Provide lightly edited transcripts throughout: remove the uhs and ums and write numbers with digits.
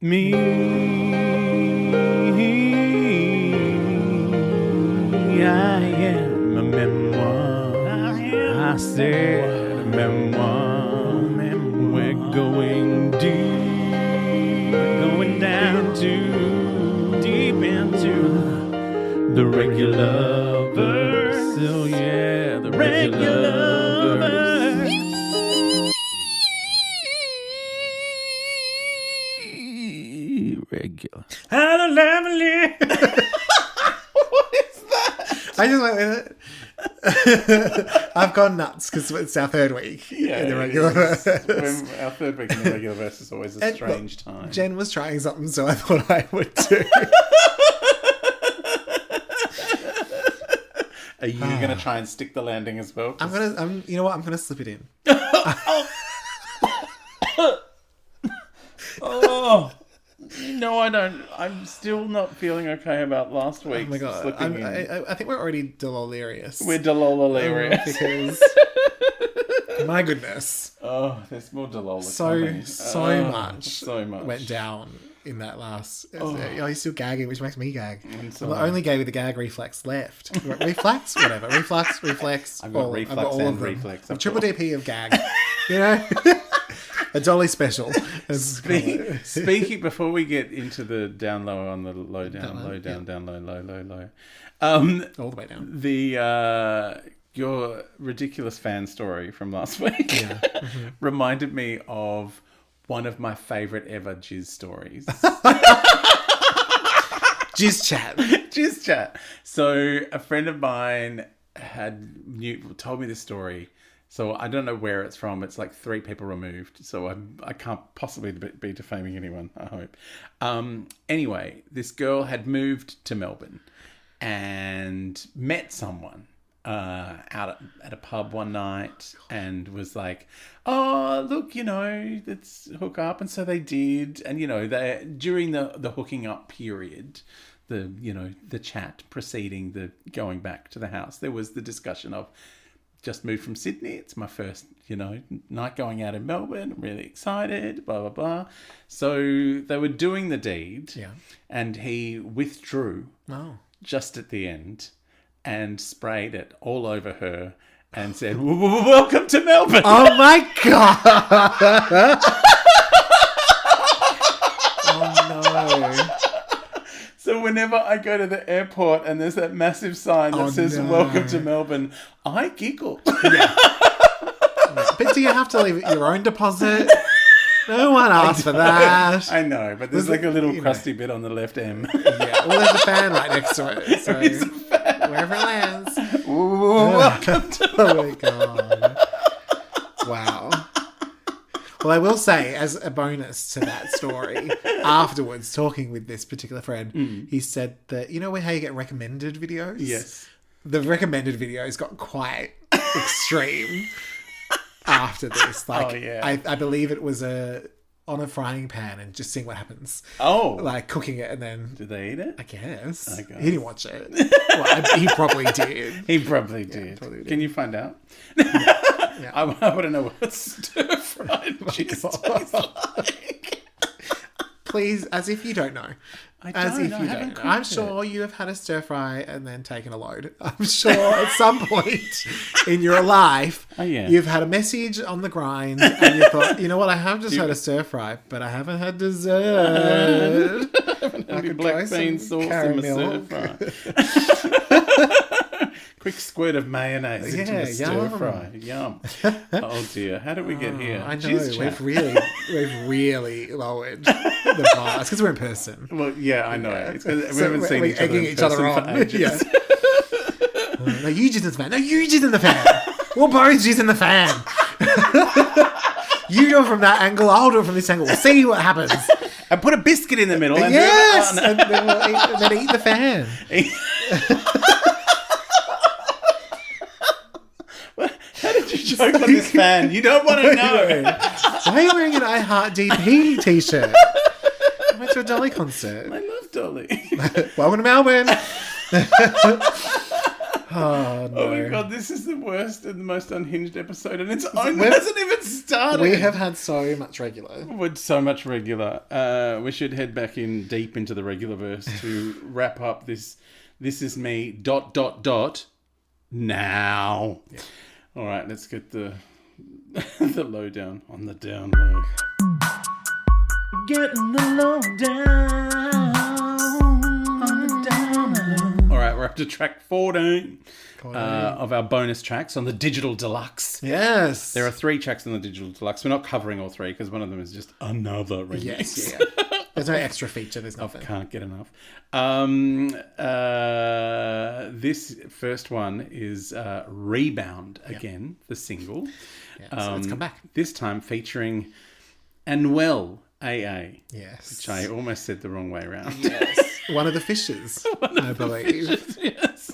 Me, I am a memoir. I said a memoir. We're going deep. We're going down to deep into the regular verse. Oh yeah, the regular verse. Regular. Hello, Lamely. What is that? I just went with it. I've gone nuts because it's our third week in the regular verse. Our third week in the regular verse is always a strange time. Jen was trying something, so I thought I would too. Are you going to try and stick the landing as well? You know what? I'm gonna slip it in. Oh. No, I don't. I'm still not feeling okay about last week. Oh my god! I think we're already delirious. We're delirious. Because my goodness. Oh, there's more delol. So much went went down in that last. You're still gagging, which makes me gag. I'm so the only gay with a gag reflex left. Reflex, whatever. Reflex. I've got reflex all and of them. reflex. A triple DP of gag. You know. A dolly special. Speaking, before we get into the down low on the low down, low down, down low, low, low, low. All the way down. Your ridiculous fan story from last week reminded me of one of my favourite ever jizz stories. Jizz chat. Jizz chat. So a friend of mine told me this story. So I don't know where it's from. It's like 3 people removed. So I can't possibly be defaming anyone, I hope. Anyway, this girl had moved to Melbourne and met someone out at a pub one night and was like, oh, look, let's hook up. And so they did. And, during the hooking up period, the chat preceding the going back to the house, there was the discussion of, just moved from Sydney. It's my first, night going out in Melbourne. I'm really excited, blah, blah, blah. So they were doing the deed and he withdrew just at the end and sprayed it all over her and said, welcome to Melbourne. Oh my God. Oh no. So whenever I go to the airport and there's that massive sign that says welcome to Melbourne, I giggle. Yeah. But do you have to leave your own deposit? No one asked for that. I know, but there's like a little crusty bit on the left M. Yeah, well, there's a fan right next to it. So wherever it lands. Welcome to Melbourne. Oh my God. Wow. Well, I will say, as a bonus to that story, afterwards, talking with this particular friend, he said that, how you get recommended videos? Yes. The recommended videos got quite extreme after this. I believe it was on a frying pan and just seeing what happens. Oh. Like cooking it and then... Did they eat it? I guess. Okay. He didn't watch it. Well, he probably did. He probably did. Can you find out? Yeah. I want to know what stir-fried cheese tastes like. Please, as if you don't know. I haven't cooked I'm sure you have had a stir fry and then taken a load. I'm sure at some point in your life, you've had a message on the grind and you thought, you know what, I have just had a stir fry, but I haven't had dessert. I haven't had any black bean sauce in my stir fry. Quick squirt of mayonnaise into the stir fry. Yum. Oh dear. How did we get here? I know. We've really lowered the bar. It's because we're in person. Well, yeah, I know. It's because we haven't seen each other on. For ages. No, you jizz in the fan. No, you jizz in the fan. We'll both jizz in the fan. You do it from that angle. I'll do it from this angle. We'll see what happens. And put a biscuit in the middle. And yes. And then we'll eat the fan. How did you choke on this fan? You don't want to know. Why are you wearing an I Heart DP t-shirt? I went to a Dolly concert. I love Dolly. Welcome to Melbourne. Oh, no. Oh my God, this is the worst and the most unhinged episode, and it hasn't even started. We have had so much regular. With so much regular. We should head back in deep into the Regularverse to wrap up this is me ... now. Yeah. All right, let's get the the lowdown on the down low. Getting the lowdown on the down low. All right, we're up to track 14 of our bonus tracks on the Digital Deluxe. Yes. There are 3 tracks on the Digital Deluxe. We're not covering all 3 because one of them is just another remix. Yes, yeah. There's no extra feature. There's nothing. I can't get enough. This first one is Rebound again, the single. Yeah, so let's come back. This time featuring Anuel AA. Yes. Which I almost said the wrong way around. Yes. One of the fishes, I believe. Fishes, yes.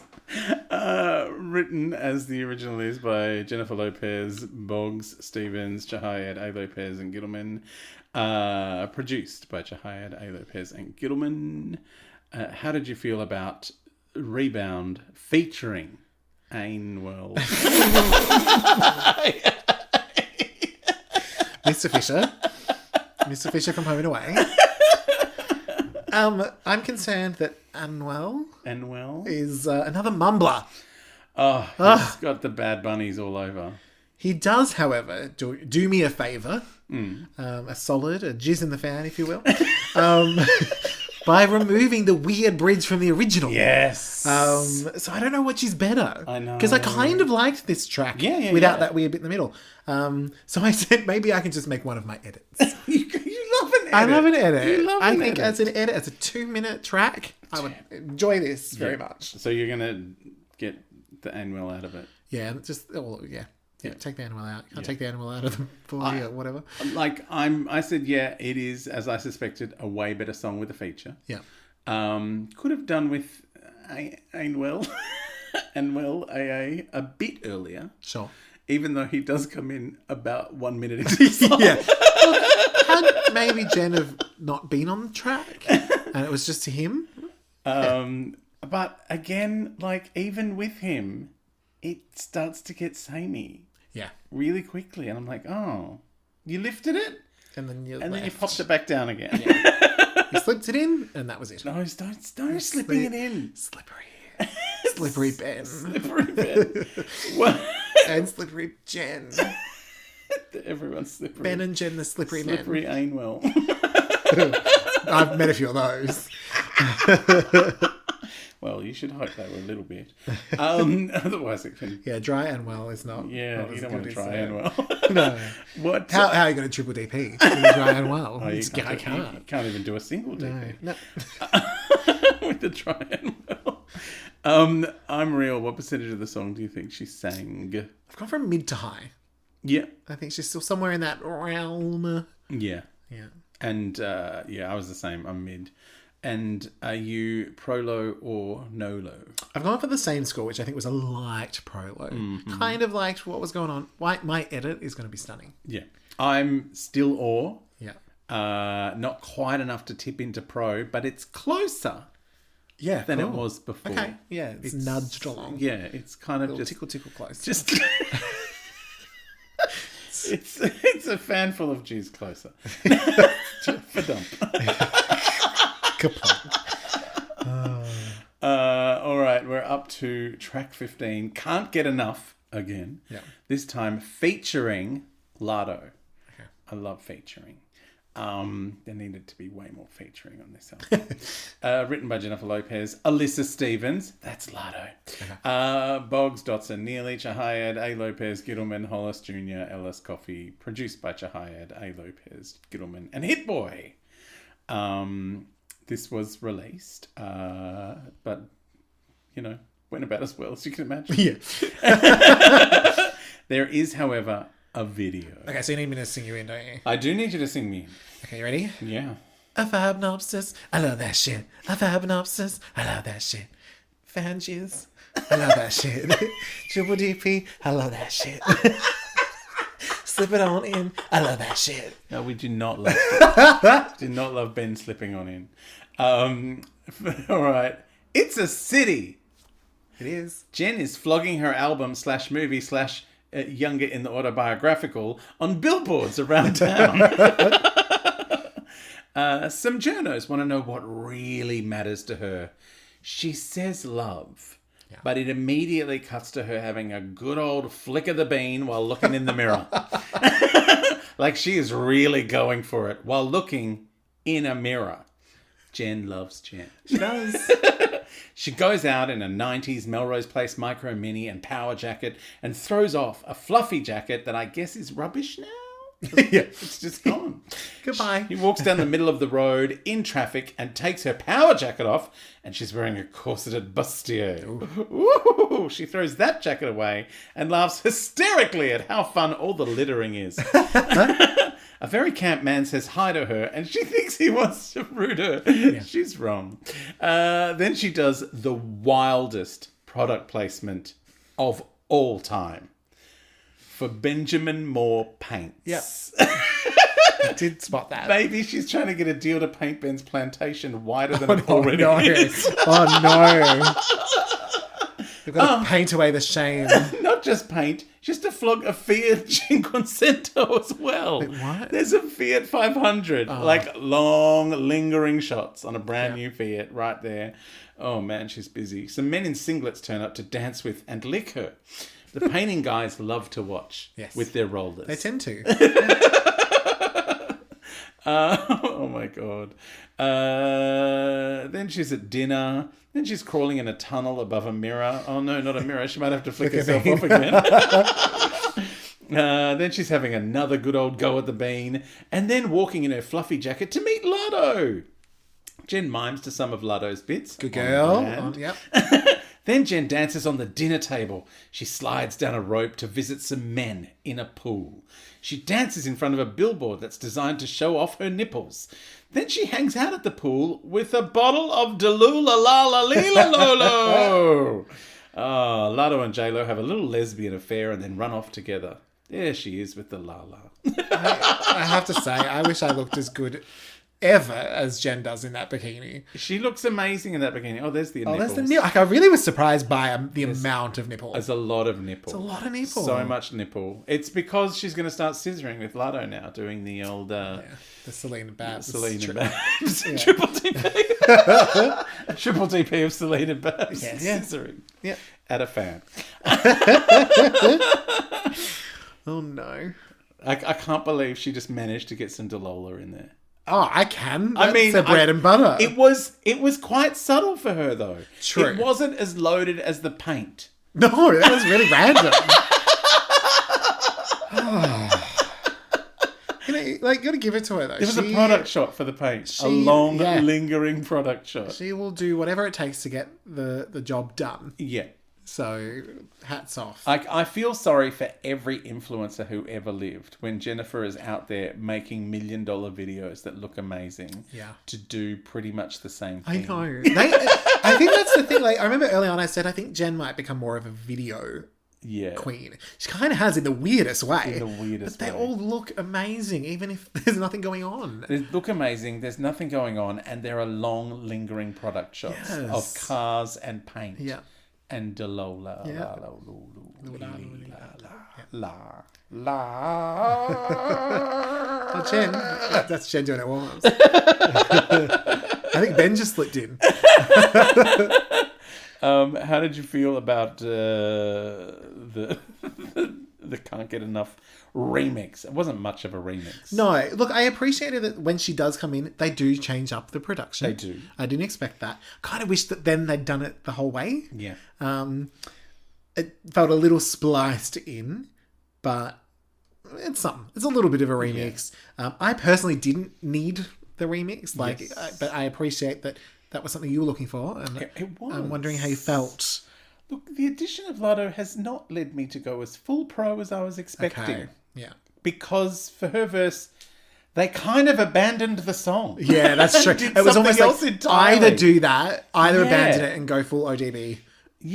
Written as the original is by Jennifer Lopez, Boggs, Stevens, Chahayed, A. Lopez, and Gittleman. Produced by Chahayed, A. Lopez, and Gittleman. How did you feel about Rebound featuring Anuel? Mr. Fisher. Mr. Fisher from Home and Away. I'm concerned that Anuel is another mumbler. Oh, he's got the Bad Bunnies all over. He does, however, do me a favour, a jizz in the fan, if you will, by removing the weird bridge from the original. Yes. So I don't know which is better. I know. Because I kind of liked this track without that weird bit in the middle. So I said maybe I can just make one of my edits. You love an edit. I love an edit. You love I an think edit. as an edit, as a 2-minute track, I would enjoy this very much. So you're going to get the Anuel out of it. Yeah, take the animal out. You can't take the animal out of the body or whatever. I said, it is, as I suspected, a way better song with a feature. Yeah. Could have done with Anuel AA a bit earlier. Sure. Even though he does come in about 1 minute into the song. Yeah. Had maybe Jen have not been on the track and it was just him. But again, even with him, it starts to get samey. Yeah. Really quickly. And I'm like, oh, you lifted it? And then you popped it back down again. Yeah. You slipped it in and that was it. No, don't slipping it in. Slippery Ben. Slippery Ben. What? And Slippery Jen. Everyone's slippery. Ben and Jen, the slippery men. Slippery Ainwell. I've met a few of those. Well, you should hope they were a little bit. Otherwise it can... Yeah, dry and well is not... Yeah, not you don't want to try and well. No. What? How are you going to triple DP? Dry and well. Oh, I can't. You can't even do a single DP. No. With the try and well. I'm Real. What percentage of the song do you think she sang? I've gone from mid to high. Yeah. I think she's still somewhere in that realm. Yeah. Yeah. And I was the same. I'm mid. And are you pro-low or no-low? I've gone for the same score, which I think was a light pro-low. Mm-hmm. Kind of liked what was going on. My edit is going to be stunning. Yeah. I'm still or. Yeah. Not quite enough to tip into pro, but it's closer. Yeah, than it was before. Okay, yeah, it's nudged along. Yeah, it's kind of just tickle close. Just it's a fan full of G's closer. For dump. All right, we're up to track 15. Can't Get Enough again. Yeah. This time featuring Lardo. Okay. I love featuring. There needed to be way more featuring on this album. Written by Jennifer Lopez, Alyssa Stevens, that's Lardo. Boggs, Dotson, Neely, Chahayed, A. Lopez, Gittleman, Hollis Jr., Ellis Coffey. Produced by Chahayed, A. Lopez, Gittleman, and Hit Boy. This was released, but, went about as well as you can imagine. Yeah. There is, however, a video. Okay, so you need me to sing you in, don't you? I do need you to sing me in. Okay, you ready? Yeah. A Fabnopsis, I love that shit. A Fabnopsis, I love that shit. Fan jizz, I love that shit. Triple DP, I love that shit. Slip it on in, I love that shit. No, we do not love do not love Ben slipping on in. All right. It's a City. It is. Jen is flogging her album / movie / younger in the autobiographical on billboards around town. Some journos want to know what really matters to her. She says love, but it immediately cuts to her having a good old flick of the bean while looking in the mirror. Like she is really going for it while looking in a mirror. Jen loves Jen. She does. She goes out in a 90s Melrose Place micro mini and power jacket and throws off a fluffy jacket that I guess is rubbish now. Yeah. It's just gone. Goodbye. She walks down the middle of the road in traffic and takes her power jacket off, and she's wearing a corseted bustier. Ooh, she throws that jacket away and laughs hysterically at how fun all the littering is. A very camp man says hi to her, and she thinks he wants to root her. Yeah. She's wrong. Then she does the wildest product placement of all time. For Benjamin Moore Paints. Yes. I did spot that. Maybe she's trying to get a deal to paint Ben's plantation wider than it already is. Oh, no. You've got to paint away the shame. Not just paint, just to flog a Fiat Cinquecento as well. Wait, what? There's a Fiat 500. Like long, lingering shots on a brand new Fiat right there. Oh, man, she's busy. Some men in singlets turn up to dance with and lick her. The painting guys love to watch with their rollers. They tend to. Oh my God. Then she's at dinner. Then she's crawling in a tunnel above a mirror. Oh no, not a mirror. She might have to flick herself off again. Then she's having another good old go at the bean. And then walking in her fluffy jacket to meet Luddo. Jen mimes to some of Luddo's bits. Good girl. Yep. Then Jen dances on the dinner table. She slides down a rope to visit some men in a pool. She dances in front of a billboard that's designed to show off her nipples. Then she hangs out at the pool with a bottle of Delula La La Lila Lolo. Oh, Lado and J-Lo have a little lesbian affair and then run off together. There she is with the La La. I have to say, I wish I looked as good ever as Jen does in that bikini. She looks amazing in that bikini. Oh, there's the nipples. There's the nipple. Like, I really was surprised by amount of nipple. There's a lot of nipple. It's a lot of nipple. So much nipple. It's because she's going to start scissoring with Lado now, doing the old... the Selena Babs. Selena Babs. Triple DP. Triple DP of Selena Babs. Scissoring. Yeah. At a fan. Oh, no. I can't believe she just managed to get some Delola in there. Oh, I can. That's the bread and butter. It was quite subtle for her, though. True. It wasn't as loaded as the paint. No, that was really random. You got to give it to her, though. It was a product shot for the paint. A long, lingering product shot. She will do whatever it takes to get the job done. Yeah. So, hats off. I feel sorry for every influencer who ever lived when Jennifer is out there making $1 million videos that look amazing to do pretty much the same thing. I know. I think that's the thing. Like, I remember early on I said I think Jen might become more of a video queen. She kind of has in the weirdest way. But they all look amazing, even if there's nothing going on. They look amazing. There's nothing going on. And there are long, lingering product shots of cars and paint. Yeah. And Delola, la. Oh, Jen. That's Jen doing it warm-ups. I think Ben just slipped in. How did you feel about the Can't Get Enough remix? It wasn't much of a remix. No, look, I appreciated that when she does come in, they do change up the production. They do. I didn't expect that. Kind of wish that then they'd done it the whole way. Yeah. It felt a little spliced in, but it's something. It's a little bit of a remix. Yeah. I personally didn't need the remix, but I appreciate that was something you were looking for, and it was. I'm wondering how you felt. Look, the addition of Lado has not led me to go as full pro as I was expecting. Okay. Yeah. Because for her verse, they kind of abandoned the song. Yeah, that's true. It was almost like either do that, abandon it and go full ODB,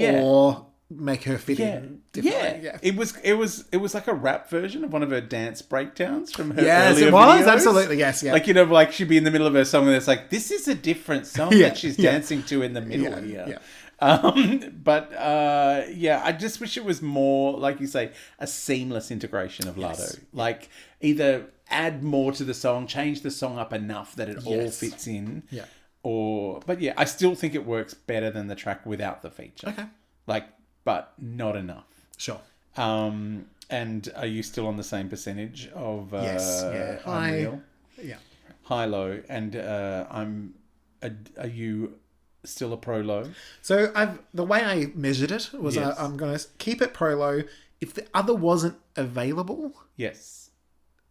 or make her fit in differently. Yeah. It was like a rap version of one of her dance breakdowns from her Yes, earlier it was. videos. Absolutely, yes. Yeah. Like, like she'd be in the middle of her song and it's like, this is a different song that she's dancing to in the middle here. Yeah. Yeah, I just wish it was more, like you say, a seamless integration of Lardo. Like either add more to the song, change the song up enough that it all fits in. Yeah. But yeah, I still think it works better than the track without the feature. Okay. Like, but not enough. Sure. And are you still on the same percentage of Yes. Yeah. Unreal? Yeah. High, low, and are you still a pro low? So the way I measured it was I'm going to keep it pro low. If the other wasn't available, yes,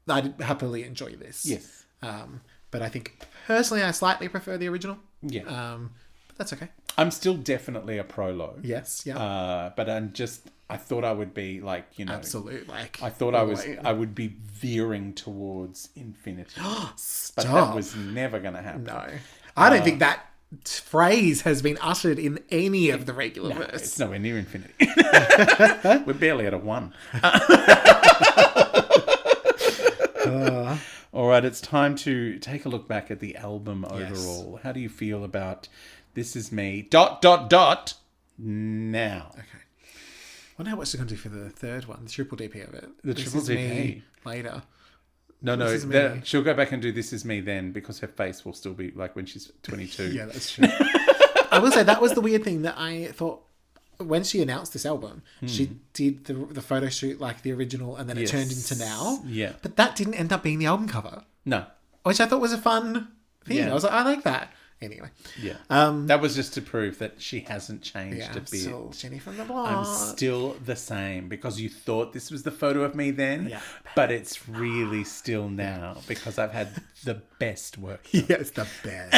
I'd happily enjoy this. Yes. But I think personally I slightly prefer the original. Yeah. But that's okay. I'm still definitely a pro low. Yes. Yeah. But I thought I would be like, absolute, like, I thought I would be veering towards infinity. Stop. But that was never going to happen. No. I don't think that phrase has been uttered in any of the regular verse. It's nowhere near infinity. We're barely at a 1. All right, it's time to take a look back at the album overall. How do you feel about This Is Me... now? Okay. I wonder how much they're going to do for the third one, the triple DP of it. The This triple Is DP. Me later. No, she'll go back and do This Is Me then, because her face will still be like when she's 22. Yeah, that's true. I will say that was the weird thing that I thought when she announced this album, she did the photo shoot like the original, and then it turned into Now. Yeah. But that didn't end up being the album cover. No. Which I thought was a fun thing. Yeah. I was like, I like that. Anyway. Yeah. That was just to prove that she hasn't changed a bit. Still Jenny from the block. I'm still the same, because you thought this was the photo of me then, but it's really still now, because I've had the best work. Yes, the best.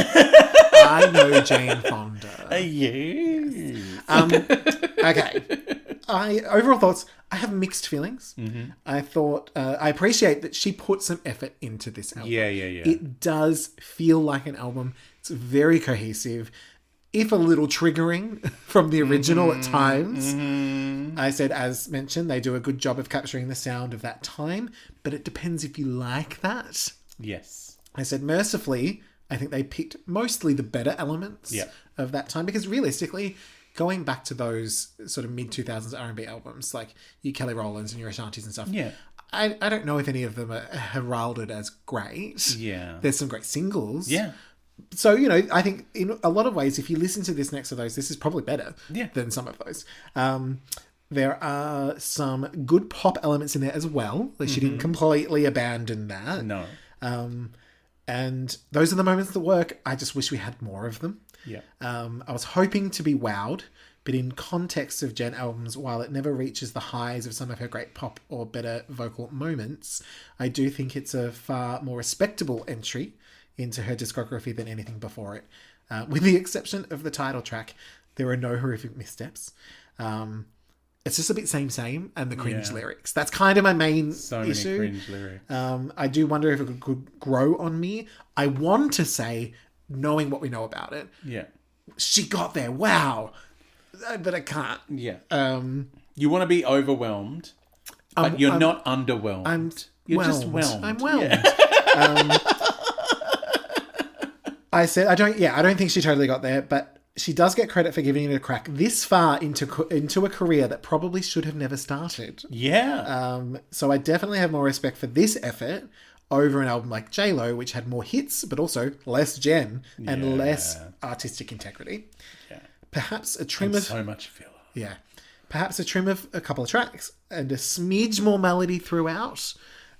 I know Jane Fonda. Yes. Okay. Overall thoughts, I have mixed feelings. Mm-hmm. I thought, I appreciate that she put some effort into this album. Yeah. It does feel like an album. It's very cohesive, if a little triggering from the original at times. Mm-hmm. I said, as mentioned, they do a good job of capturing the sound of that time, but it depends if you like that. Yes. I said, mercifully, I think they picked mostly the better elements of that time, because realistically, going back to those sort of mid-2000s R&B albums, like your Kelly Rowlands and your Ashantis and stuff, I don't know if any of them are heralded as great. Yeah. There's some great singles. Yeah. So, I think in a lot of ways, if you listen to this next to those, this is probably better than some of those. There are some good pop elements in there as well. Like she didn't completely abandon that. No. And those are the moments that work. I just wish we had more of them. Yeah. I was hoping to be wowed, but in context of Jen albums, while it never reaches the highs of some of her great pop or better vocal moments, I do think it's a far more respectable entry into her discography than anything before it. With the exception of the title track, there are no horrific missteps. It's just a bit same, and the cringe lyrics. That's kind of my main issue. So many cringe lyrics. I do wonder if it could grow on me. I want to say, knowing what we know about it, she got there, wow, but I can't. Yeah. You want to be overwhelmed, but you're not underwhelmed. You're just whelmed. I'm whelmed. Yeah. I said, I don't think she totally got there, but she does get credit for giving it a crack this far into a career that probably should have never started. Yeah. So I definitely have more respect for this effort over an album like J-Lo, which had more hits, but also less Jen and less artistic integrity. Yeah. Perhaps a trim of so much filler. Yeah. Perhaps a trim of a couple of tracks and a smidge more melody throughout.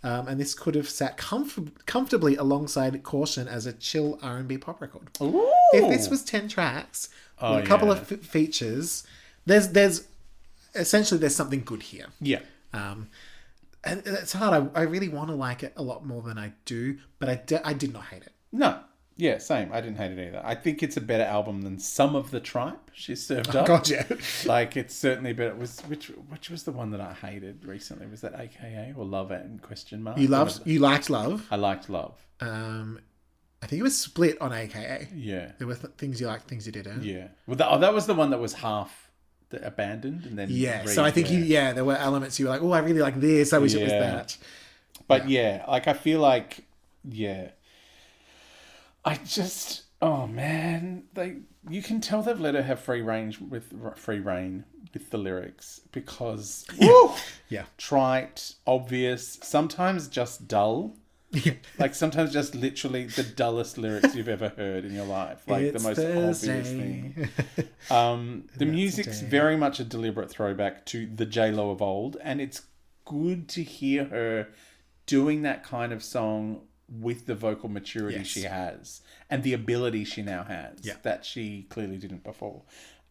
And this could have sat comfortably alongside Caution as a chill R&B pop record. Ooh. If this was 10 tracks with a couple of features, there's essentially there's something good here. Yeah. And it's hard. I really want to like it a lot more than I do, but I did not hate it. No. Yeah, same. I didn't hate it either. I think it's a better album than some of the tripe she's served up. God, yeah. Like, it's certainly better. Which was the one that I hated recently? Was that AKA or Love andye? You liked Love? I liked Love. I think it was split on AKA. Yeah. There were things you liked, things you didn't. Yeah. Well, that was the one that was half abandoned and then... Yeah. So I think there were elements you were like, oh, I really like this. I wish it was that. But like, I feel like, I Oh man, you can tell they've let her have free reign with the lyrics because trite, obvious, sometimes just dull. Yeah. Like sometimes just literally the dullest lyrics you've ever heard in your life. Like It's the most Thursday. obvious thing. The music's very much a deliberate throwback to the J-Lo of old, and it's good to hear her doing that kind of song with the vocal maturity she has and the ability she now has that she clearly didn't before.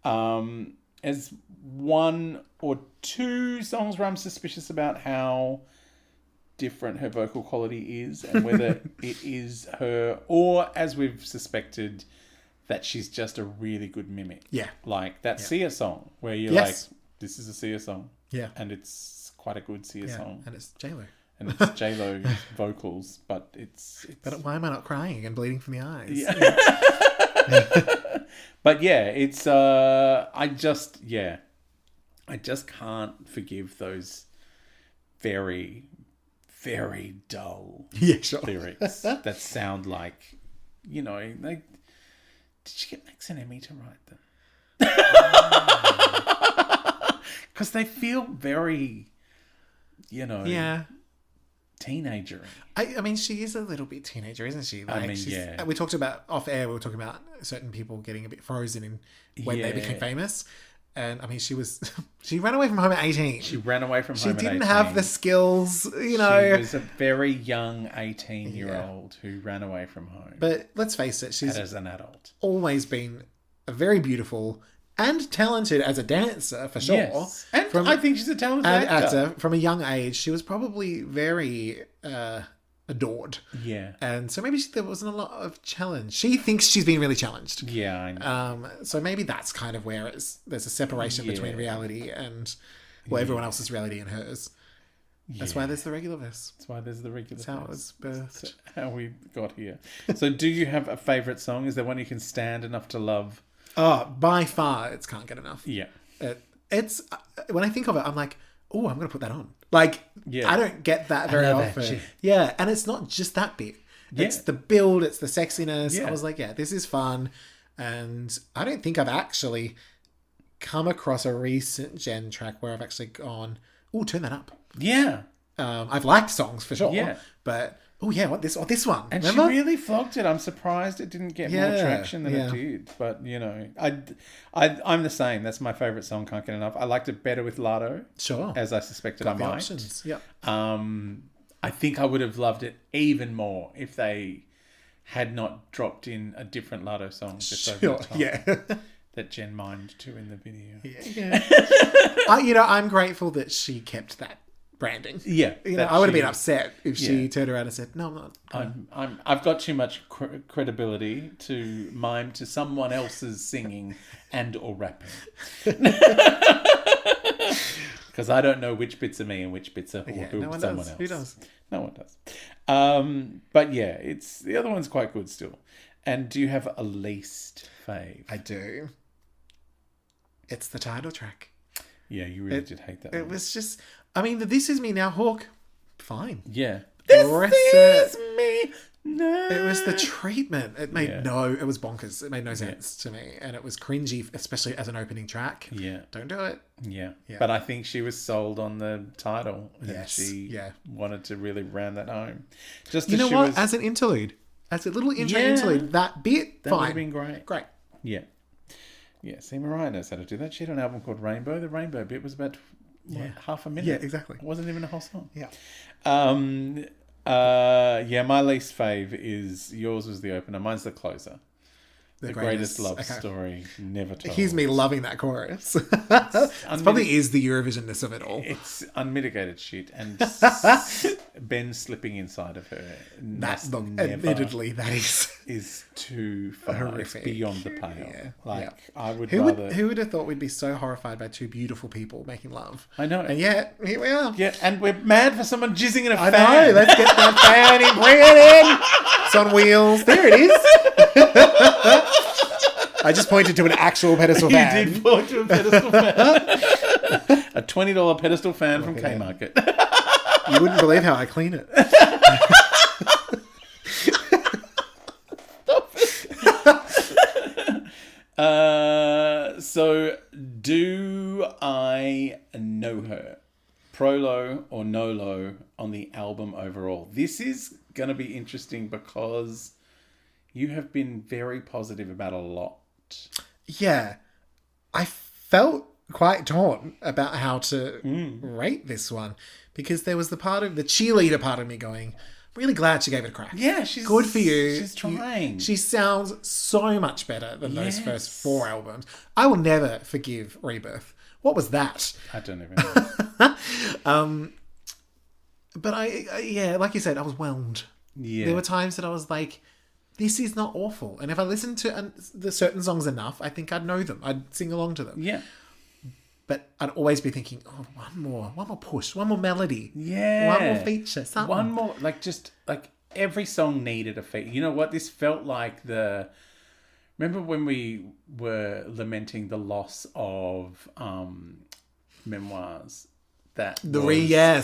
As one or two songs where I'm suspicious about how different her vocal quality is and whether it is her or, as we've suspected, that she's just a really good mimic. Yeah. Like that Sia song where you're like, this is a Sia song. Yeah. And it's quite a good Sia song. And it's J-Lo. And it's J-Lo's vocals, but it's... But why am I not crying and bleeding from the eyes? Yeah. But yeah, it's... I just can't forgive those very, very dull lyrics that sound like, you know, like... Did she get Max and Emmy to write them? Because they feel very, you know... Yeah. Teenager. I mean, she is a little bit teenager, isn't she? Like, I mean, we talked about off air. We were talking about certain people getting a bit frozen in when they became famous, and I mean, she ran away from home at 18. She ran away from home. She didn't have the skills, you know. She was a very young 18-year-old who ran away from home. But let's face it, she's as an adult always been a very beautiful and talented as a dancer, for sure. Yes. And I think she's a talented actor. From a young age, she was probably very adored. Yeah. And so maybe there wasn't a lot of challenge. She thinks she's been really challenged. Yeah, I know. So maybe that's kind of where there's a separation between reality and everyone else's reality and hers. That's why there's the Regularverse. That's why there's the Regularverse. That's how it was birthed. That's how we got here. So do you have a favourite song? Is there one you can stand enough to love? Oh, by far, it's Can't Get Enough. Yeah. It's when I think of it, I'm like, oh, I'm going to put that on. Like, I don't get that very often. Yeah, and it's not just that bit. It's the build, it's the sexiness. I was like, this is fun. And I don't think I've actually come across a recent Jen track where I've actually gone, oh, turn that up. Yeah. I've liked songs for sure. Yeah. But... oh yeah, this one. And remember? She really flogged it. I'm surprised it didn't get more traction than it did. But you know, I'm the same. That's my favourite song. Can't Get Enough. I liked it better with Lardo. Sure. As I suspected I might. Options. Yeah. I think I would have loved it even more if they had not dropped in a different Lardo song just over the top. Yeah. That Jen mimed to in the video. Yeah. I'm grateful that she kept that branding. Yeah. I would have been upset if she turned around and said, no, I'm not. I've got too much credibility to mime to someone else's singing and or rapping. Because I don't know which bits are me and which bits are someone else. Who does? No one does. But yeah, the other one's quite good still. And do you have a least fave? I do. It's the title track. Yeah, you really did hate that. It was just... I mean, the This Is Me Now Hawk, fine. Yeah. This is me now. It was the treatment. It made it was bonkers. It made no sense to me. And it was cringy, especially as an opening track. Yeah. Don't do it. Yeah. But I think she was sold on the title. And she wanted to really round that home. Just you know what? As an interlude, as a little intro interlude, that bit, that would have been great. Great. Yeah. Yeah. See, Mariah knows how to do that. She had an album called Rainbow. The Rainbow bit was about... half a minute. Yeah, exactly. It wasn't even a whole song. Yeah. My least fave is yours was the opener. Mine's the closer. The greatest love story never told. Here's me loving that chorus. It probably is the Eurovision-ness of it all. It's unmitigated shit. And Ben slipping inside of her. Admittedly, that is too far. Horrific. It's beyond the pale. Yeah. I would Who would have thought we'd be so horrified by two beautiful people making love? I know. And yet, here we are. Yeah, and we're mad for someone jizzing in a fan. I know. Let's get that fan and bring it in. It's on wheels. There it is. I just pointed to an actual pedestal fan. You did point to a pedestal fan. A $20 pedestal fan from Kmarket. You wouldn't believe how I clean it. Stop it. So do I know her? Prolo or Nolo on the album overall? This is going to be interesting because you have been very positive about a lot. Yeah. I felt quite torn about how to rate this one because there was the cheerleader part of me going, really glad she gave it a crack. Yeah, she's good for you. She's trying. She sounds so much better than those first 4 albums. I will never forgive Rebirth. What was that? I don't even know. But I like you said, I was whelmed. Yeah. There were times that I was like, this is not awful. And if I listened to the certain songs enough, I think I'd know them. I'd sing along to them. Yeah. But I'd always be thinking, oh, one more push, one more melody. Yeah. One more feature, something. One more, every song needed a feature. You know what? This felt like remember when we were lamenting the loss of Memoirs? The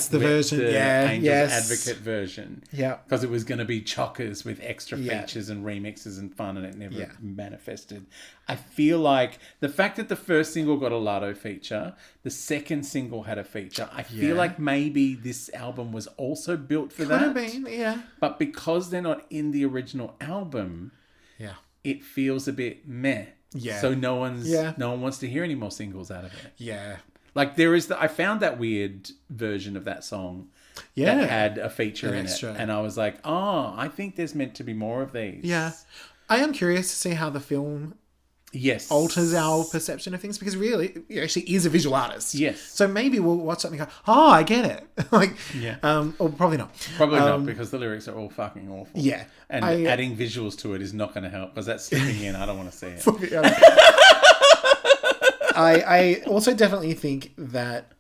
version, the Angels Advocate version. Yeah. Because it was going to be chockers with extra features and remixes and fun, and it never manifested. I feel like the fact that the first single got a Lotto feature, the second single had a feature, I feel like maybe this album was also built for that. Could have been, yeah. But because they're not in the original album, it feels a bit meh. Yeah. So no one wants to hear any more singles out of it. Yeah. Like I found that weird version of that song that had a feature in it. And I was like, oh, I think there's meant to be more of these. Yeah. I am curious to see how the film alters our perception of things because really, she is a visual artist. Yes. So maybe we'll watch something and go, oh, I get it. Or probably not. Probably not because the lyrics are all fucking awful. Yeah. And adding visuals to it is not going to help because that's slipping in. I don't want to see it. I also definitely think that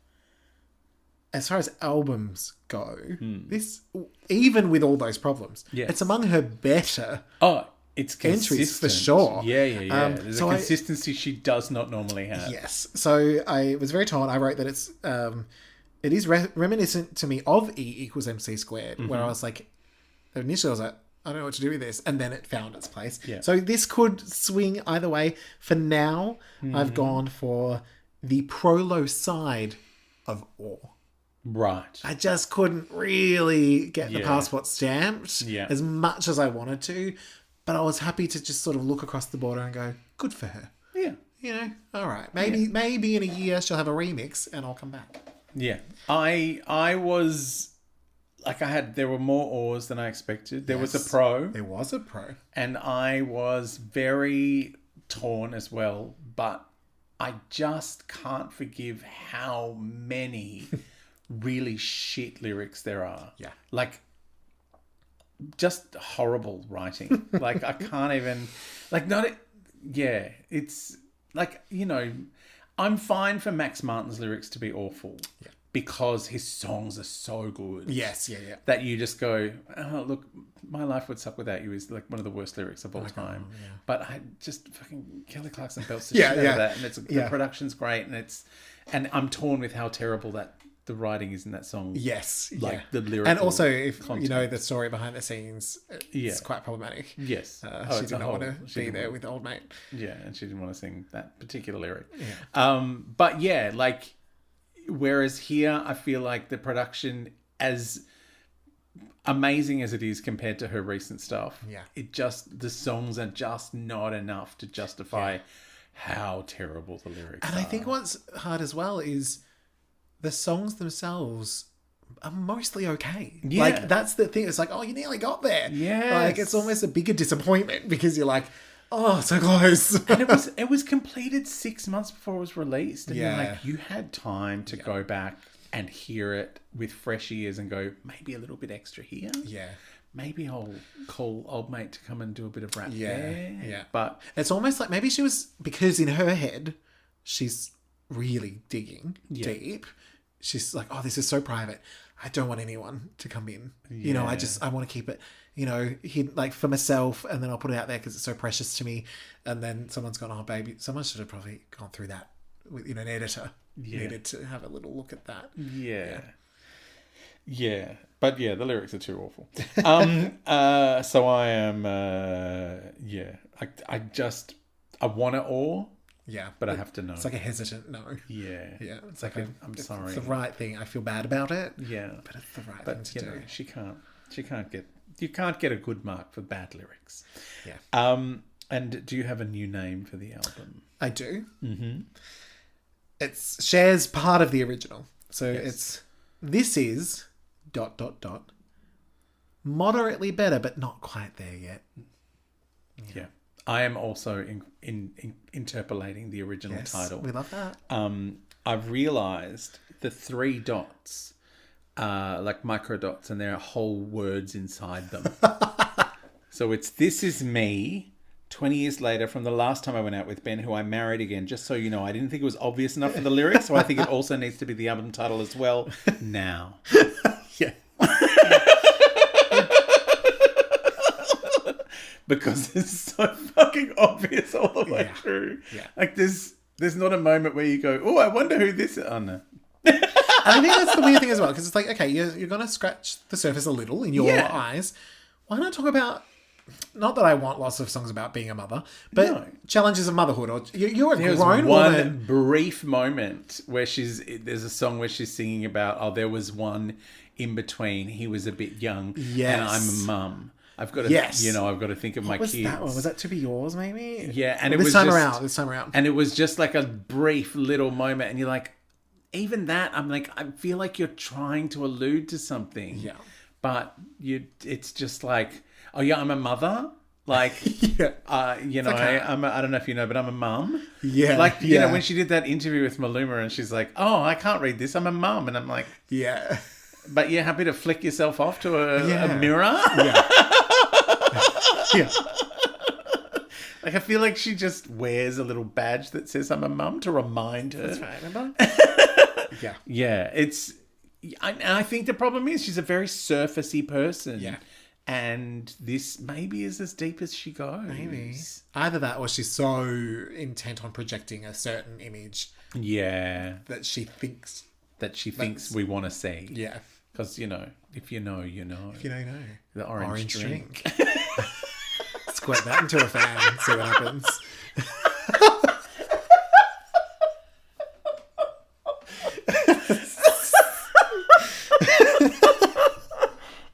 as far as albums go, this, even with all those problems, it's among her better it's entries for sure. Yeah. There's a consistency she does not normally have. Yes. So I was very torn. I wrote that it is reminiscent to me of E = MC squared, where I was like, initially I was like, I don't know what to do with this. And then it found its place. Yeah. So this could swing either way. For now, I've gone for the Prolo side of Awe. Right. I just couldn't really get the passport stamped as much as I wanted to. But I was happy to just sort of look across the border and go, good for her. Yeah. You know, all right. Maybe in a year she'll have a remix and I'll come back. Yeah. I was... there were more Awes than I expected. There was a pro. There was a pro. And I was very torn as well. But I just can't forgive how many really shit lyrics there are. Yeah. Just horrible writing. I can't even... it's... I'm fine for Max Martin's lyrics to be awful. Yeah. Because his songs are so good. Yes, that you just go, oh, look, my life would suck without you is one of the worst lyrics of all time. Yeah. But I just fucking Kelly Clarkson belts the shit out of that, and the production's great, and I'm torn with how terrible the writing is in that song. Yes, the lyrics, and also if you know the story behind the scenes, it's quite problematic. Yes, she did not want to be there with old mate. Yeah, and she didn't want to sing that particular lyric. Yeah. But yeah, whereas here, I feel like the production, as amazing as it is compared to her recent stuff, the songs are just not enough to justify how terrible the lyrics are. And I think what's hard as well is the songs themselves are mostly okay. Yeah. That's the thing. It's you nearly got there. Yeah. It's almost a bigger disappointment because you're like, oh, so close. And it was completed 6 months before it was released. And you had time to go back and hear it with fresh ears and go, maybe a little bit extra here. Yeah. Maybe I'll call old mate to come and do a bit of rap there. Yeah. But it's almost like maybe she was, because in her head, she's really digging deep. She's like, oh, this is so private. I don't want anyone to come in. You know, I want to keep it, for myself, and then I'll put it out there because it's so precious to me. And then someone's gone, oh, baby, someone should have probably gone through that with, an editor needed to have a little look at that. Yeah. But the lyrics are too awful. So I am, I want it all. Yeah. But I have to know. It's like a hesitant no. Yeah. Yeah. It's like I'm sorry. It's the right thing. I feel bad about it. Yeah. But it's the right thing to do. Know, you can't get a good mark for bad lyrics. Yeah. And do you have a new name for the album? I do. Mm-hmm. It shares part of the original. So this is ... moderately better, but not quite there yet. Yeah. I am also interpolating the original title. We love that. I've realised the 3 dots are like micro dots and there are whole words inside them. So it's "This is me, 20 years later from the last time I went out with Ben, who I married again." Just so you know, I didn't think it was obvious enough for the lyrics, so I think it also needs to be the album title as well. Now. Yeah. Because it's so fucking obvious all the way through. Yeah. Like there's not a moment where you go, "Oh, I wonder who this is." Oh no. And I think that's the weird thing as well, because it's like, okay, you're going to scratch the surface a little in your eyes. Why not talk about, not that I want lots of songs about being a mother, but challenges of motherhood, or you're a grown woman. Brief moment where there's a song where she's singing about, there was one in between. He was a bit young, and I'm a mum. I've got to, I've got to think of my kids. That one? Was that To Be Yours, maybe? Yeah, and this time around. And it was just like a brief little moment, and you're like, even that, I'm like, I feel like you're trying to allude to something. Yeah. But it's just like, oh yeah, I'm a mother. Like, I don't know if you know, but I'm a mum. Yeah. Like, you know, when she did that interview with Maluma and she's like, oh, I can't read this. I'm a mum. And I'm like, yeah. But you're happy to flick yourself off to a mirror? Yeah. Yeah. Like, I feel like she just wears a little badge that says I'm a mum to remind her. That's right, remember? Yeah. Yeah, I think the problem is she's a very surfacey person. Yeah. And this maybe is as deep as she goes. Maybe. Either that or she's so intent on projecting a certain image. Yeah. That she thinks we want to see. Yeah. Because, you know, if you know, you know. If you know, you know. The orange drink. Squirt that into a fan, see what happens.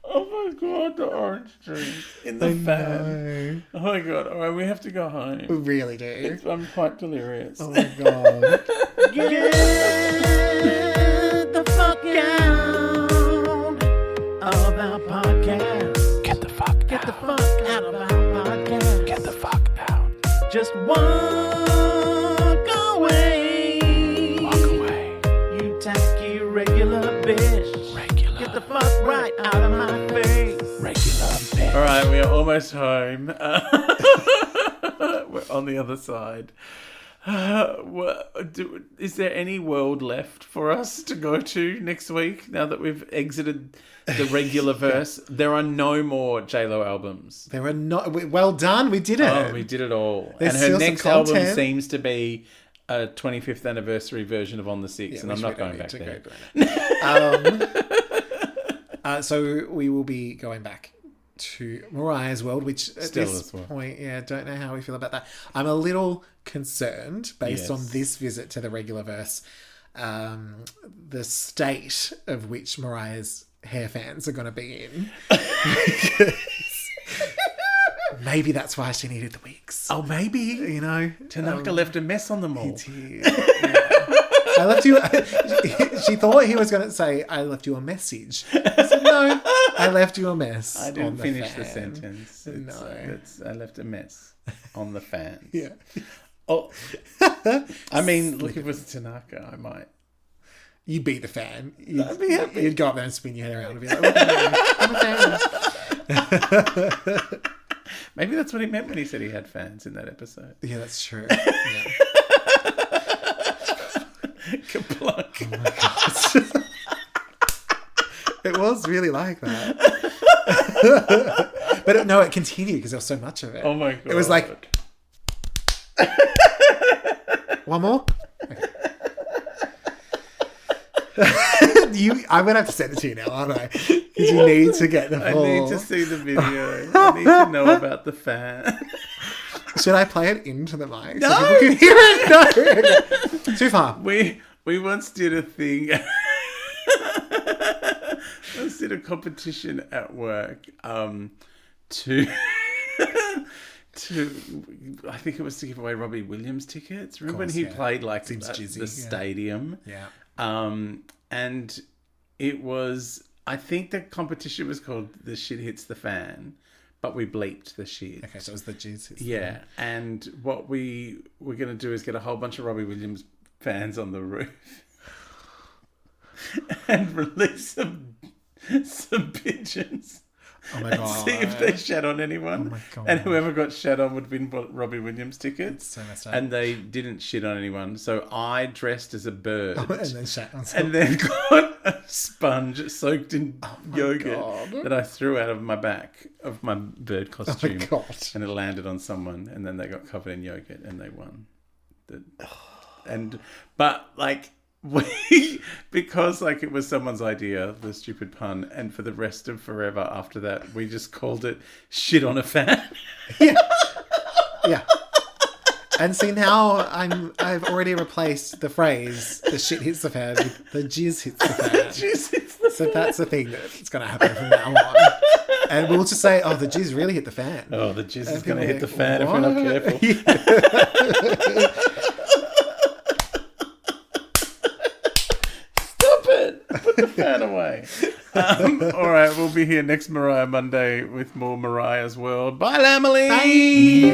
Oh my god, the orange drink in the fan. Oh my god, alright, we have to go home. We really do. I'm quite delirious. Oh my god. Get the fuck out of our podcast. Get the fuck Get the fuck out of our podcast. Get the fuck out. Just walk away. Walk away. You tacky regular bitch. Get the fuck right out of my face. Regular bitch. Alright, we are almost home. We're on the other side. Is there any world left for us to go to next week now that we've exited the Regularverse? There are no more JLo albums. There are not. Well done, we did it. Oh, we did it all. There's and her still some next album content. seems to be a 25th anniversary version of On the 6th, and I'm not going back there. So we will be going back to Mariah's world, which at Still this as well. point, don't know how we feel about that. I'm a little concerned based on this visit to the Regularverse, the state of which Mariah's hair fans are going to be in. Because maybe that's why she needed the wigs. Oh, maybe. You know? Tanaka left a mess on them all. I left you... She thought he was going to say, I left you a message. I said, no, I left you a mess. I didn't finish the fan. sentence. No. I left a mess on the fans. Yeah. Oh, I mean, look, if it was Tanaka, I might. You'd be the fan. I'd be happy. You'd go up there and spin your head around and be like, look at me, I'm a fan. Maybe that's what he meant when he said he had fans in that episode. Yeah, that's true. Yeah. Kaplunk. Oh my God. It was really like that. But it continued because there was so much of it. Oh my God. It was like... One more? Okay. I'm going to have to send it to you now, aren't I? Because you need to get the full... I need to see the video. I need to know about the fan. Should I play it into the mic No! so people can hear it? No. Too far. We once did a thing. Once did a competition at work to I think it was to give away Robbie Williams tickets. Remember when he played like at the stadium? Yeah. And it was, I think the competition was called The Shit Hits the Fan, but we bleeped the shit. Okay, so it was the jizz hits the fan. And what we were going to do is get a whole bunch of Robbie Williams fans on the roof and release some pigeons. Oh my God. And see if they shat on anyone. Oh my God. And whoever got shat on would win Robbie Williams tickets. It's so messed up. And they didn't shit on anyone. So I dressed as a bird. And then shat on someone. And then got a sponge soaked in yogurt that I threw out of my back of my bird costume. Oh my God. And it landed on someone. And then they got covered in yogurt and they won. But like... because like it was someone's idea, the stupid pun, and for the rest of forever after that, we just called it shit on a fan. Yeah. And see, now I've already replaced the phrase "the shit hits the fan" with "the jizz hits the fan." Jizz hits the so that's the thing that's going to happen from now on. And we'll just say, "Oh, the jizz really hit the fan." Oh, the jizz is going to hit the fan if we're not careful. Put the fan away. All right, we'll be here next Mariah Monday with more Mariah's World. Bye, Lamely. Bye.